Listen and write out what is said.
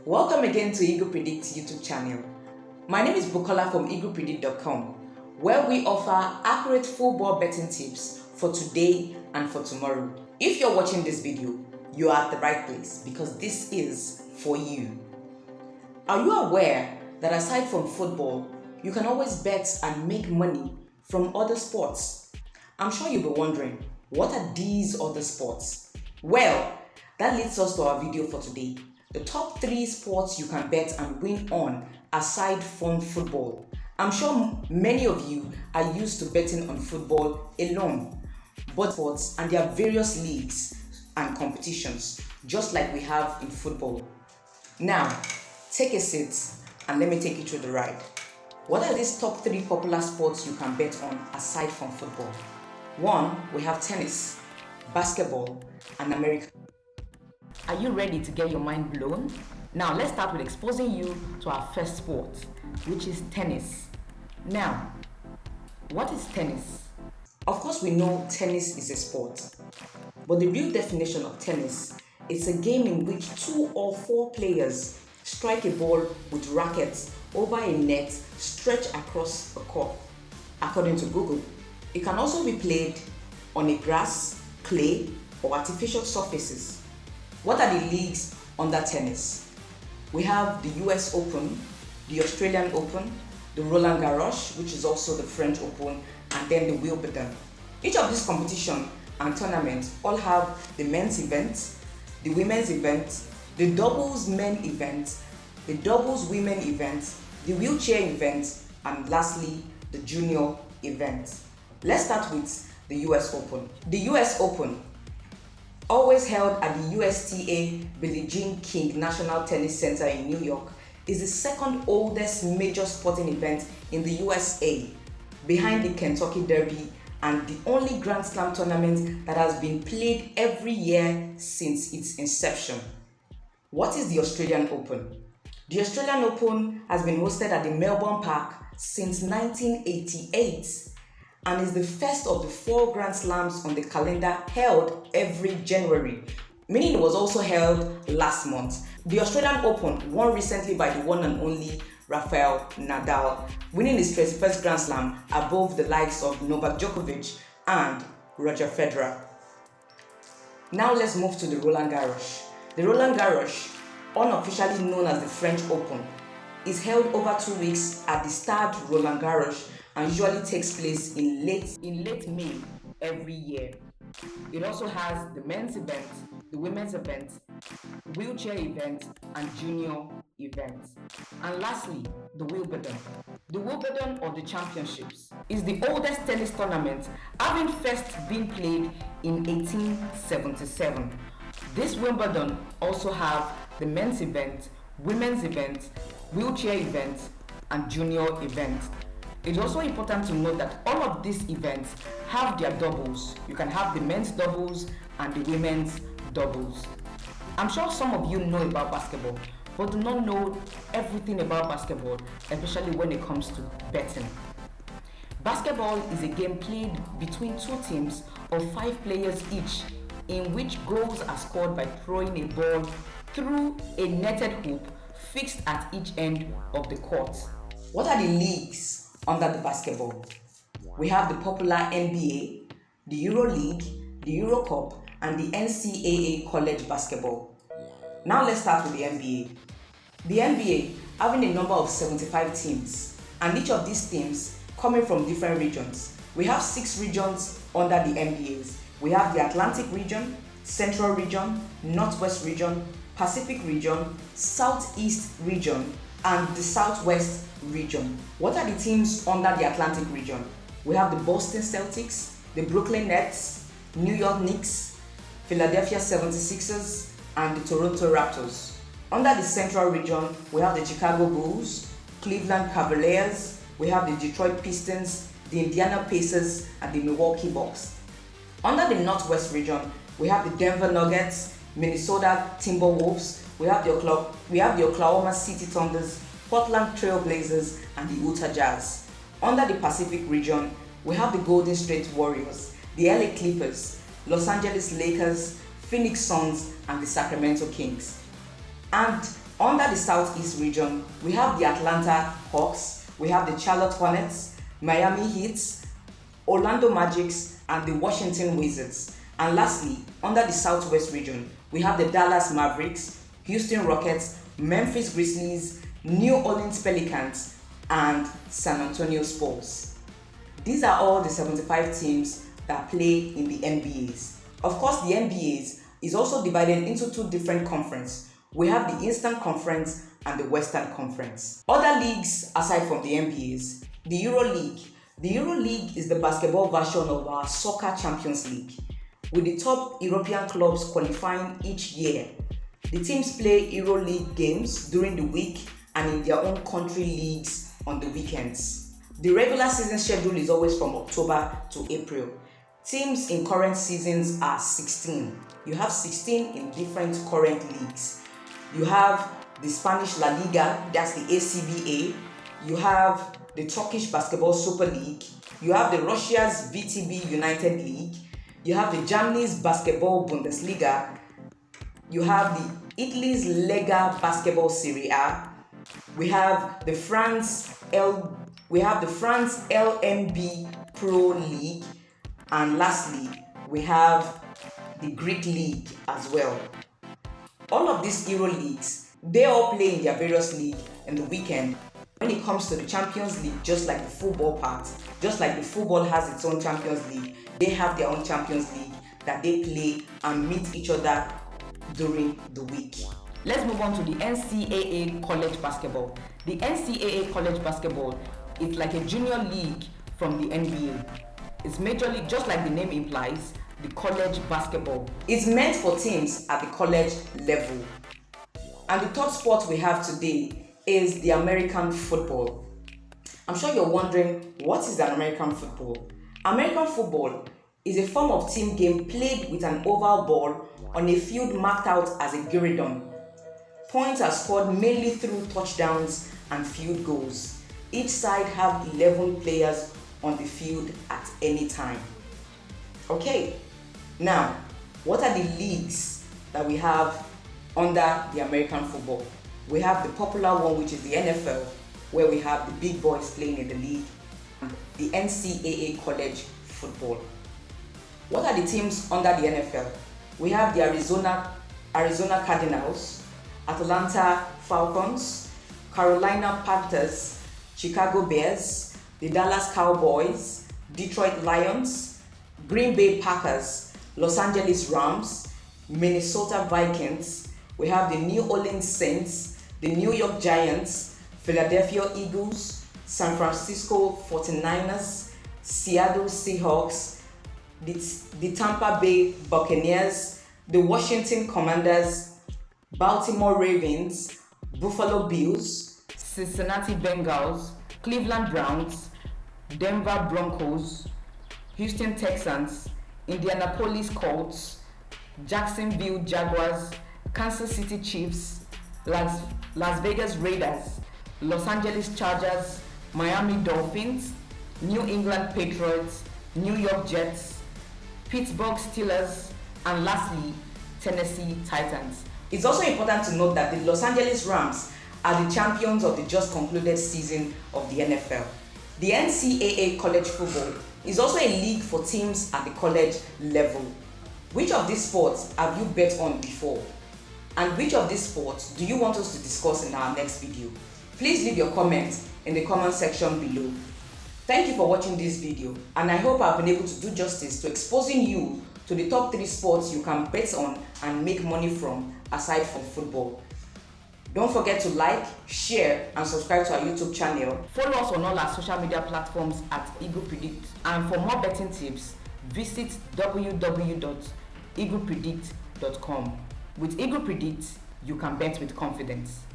Welcome again to Eagle Predict's YouTube channel. My name is Bukola from eaglepredict.com, where we offer accurate football betting tips for today and for tomorrow. If you're watching this video, you are at the right place because this is for you. Are you aware that aside from football, you can always bet and make money from other sports? I'm sure you'll be wondering, what are these other sports? Well, that leads us to our video for today. The top 3 sports you can bet and win on aside from football. I'm sure many of you are used to betting on football alone, but sports and there are various leagues and competitions, just like we have in football. Now, take a seat and let me take you through the ride. What are these top 3 popular sports you can bet on aside from football? 1, we have tennis, basketball, and American. Are you ready to get your mind blown? Now let's start with exposing you to our first sport, which is tennis. Now, what is tennis? Of course we know tennis is a sport, but the real definition of tennis is a game in which 2 or 4 players strike a ball with rackets over a net stretched across a court, according to Google. It can also be played on a grass, clay, or artificial surfaces. What are the leagues under tennis? We have the US Open, the Australian Open, the Roland Garros, which is also the French Open, and then the Wimbledon. Each of these competitions and tournaments all have the men's event, the women's event, the doubles men event, the doubles women event, the wheelchair event, and lastly, the junior event. Let's start with the US Open. The US Open, always held at the USTA Billie Jean King National Tennis Center in New York, is the second oldest major sporting event in the USA, behind the Kentucky Derby, and the only Grand Slam tournament that has been played every year since its inception. What is the Australian Open? The Australian Open has been hosted at the Melbourne Park since 1988 and is the first of the 4 Grand Slams on the calendar held every January, meaning it was also held last month. The Australian Open won recently by the one and only Rafael Nadal, winning his 21st Grand Slam above the likes of Novak Djokovic and Roger Federer. Now let's move to the Roland Garros. The Roland Garros, unofficially known as the French Open, is held over 2 weeks at the Stade Roland Garros and usually takes place in late May every year. It also has the men's event, the women's event, wheelchair event, and junior event. And lastly, the Wimbledon. The Wimbledon, or the Championships, is the oldest tennis tournament, having first been played in 1877. This Wimbledon also have the men's event, women's event, wheelchair event, and junior event. It's also important to note that all of these events have their doubles. You can have the men's doubles and the women's doubles. I'm sure some of you know about basketball, but do not know everything about basketball, especially when it comes to betting. Basketball is a game played between 2 teams of 5 players each, in which goals are scored by throwing a ball through a netted hoop fixed at each end of the court. What are the leagues under the basketball? We have the popular NBA, the Euro League, the Euro Cup, and the NCAA college basketball. Now let's start with the NBA. The NBA having a number of 75 teams, and each of these teams coming from different regions. We have 6 regions under the NBAs. We have the Atlantic region, Central region, Northwest region, Pacific region, Southeast region, and the Southwest region. What are the teams under the Atlantic region? We have the Boston Celtics, the Brooklyn Nets, New York Knicks, Philadelphia 76ers, and the Toronto Raptors. Under the Central region, we have the Chicago Bulls, Cleveland Cavaliers, we have the Detroit Pistons, the Indiana Pacers, and the Milwaukee Bucks. Under the Northwest region, we have the Denver Nuggets, Minnesota Timberwolves, we have the Oklahoma City Thunders, Portland Trail Blazers, and the Utah Jazz. Under the Pacific region, we have the Golden State Warriors, the LA Clippers, Los Angeles Lakers, Phoenix Suns, and the Sacramento Kings. And Under the Southeast region, we have the Atlanta Hawks, we have the Charlotte Hornets, Miami Heat, Orlando Magics, and the Washington Wizards. And lastly, under the Southwest region, we have the Dallas Mavericks, Houston Rockets, Memphis Grizzlies, New Orleans Pelicans, and San Antonio Spurs. These are all the 75 teams that play in the NBAs. Of course, the NBAs is also divided into two different conferences. We have the Eastern Conference and the Western Conference. Other leagues aside from the NBAs, the EuroLeague. The EuroLeague is the basketball version of our Soccer Champions League, with the top European clubs qualifying each year. The teams play EuroLeague games during the week and in their own country leagues on the weekends. The regular season schedule is always from October to April. Teams in current seasons are 16. You have 16 in different current leagues. You have the Spanish La Liga, that's the ACBA. You have the Turkish Basketball Super League. You have the Russia's VTB United League. You have the Germany's Basketball Bundesliga. You have the Italy's Lega Basketball Serie A. We have the France LNB Pro League, and lastly, we have the Greek League as well. All of these Euro leagues, they all play in their various leagues in the weekend. When it comes to the Champions League, just like the football part, just like the football has its own Champions League, they have their own Champions League that they play and meet each other during the week. Let's move on to the NCAA college basketball. The NCAA college basketball is like a junior league from the NBA. It's majorly, just like the name implies, the college basketball. It's meant for teams at the college level. And the third sport we have today is the American football. I'm sure you're wondering, what is an American football? American football is a form of team game played with an oval ball on a field marked out as a guidon. Points are scored mainly through touchdowns and field goals. Each side have 11 players on the field at any time. Okay, now, what are the leagues that we have under the American football? We have the popular one, which is the NFL, where we have the big boys playing in the league, and the NCAA college football. What are the teams under the NFL? We have the Arizona Cardinals, Atlanta Falcons, Carolina Panthers, Chicago Bears, the Dallas Cowboys, Detroit Lions, Green Bay Packers, Los Angeles Rams, Minnesota Vikings. We have the New Orleans Saints, the New York Giants, Philadelphia Eagles, San Francisco 49ers, Seattle Seahawks, the Tampa Bay Buccaneers, the Washington Commanders, Baltimore Ravens, Buffalo Bills, Cincinnati Bengals, Cleveland Browns, Denver Broncos, Houston Texans, Indianapolis Colts, Jacksonville Jaguars, Kansas City Chiefs, Las Vegas Raiders, Los Angeles Chargers, Miami Dolphins, New England Patriots, New York Jets, Pittsburgh Steelers, and lastly, Tennessee Titans. It's also important to note that the Los Angeles Rams are the champions of the just concluded season of the NFL. The NCAA college football is also a league for teams at the college level. Which of these sports have you bet on before? And which of these sports do you want us to discuss in our next video? Please leave your comments in the comment section below. Thank you for watching this video, and I hope I've been able to do justice to exposing you to the top 3 sports you can bet on and make money from aside from football. Don't forget to like, share, and subscribe to our YouTube channel. Follow us on all our social media platforms at EaglePredict. And for more betting tips, visit www.eaglepredict.com. With EaglePredict, you can bet with confidence.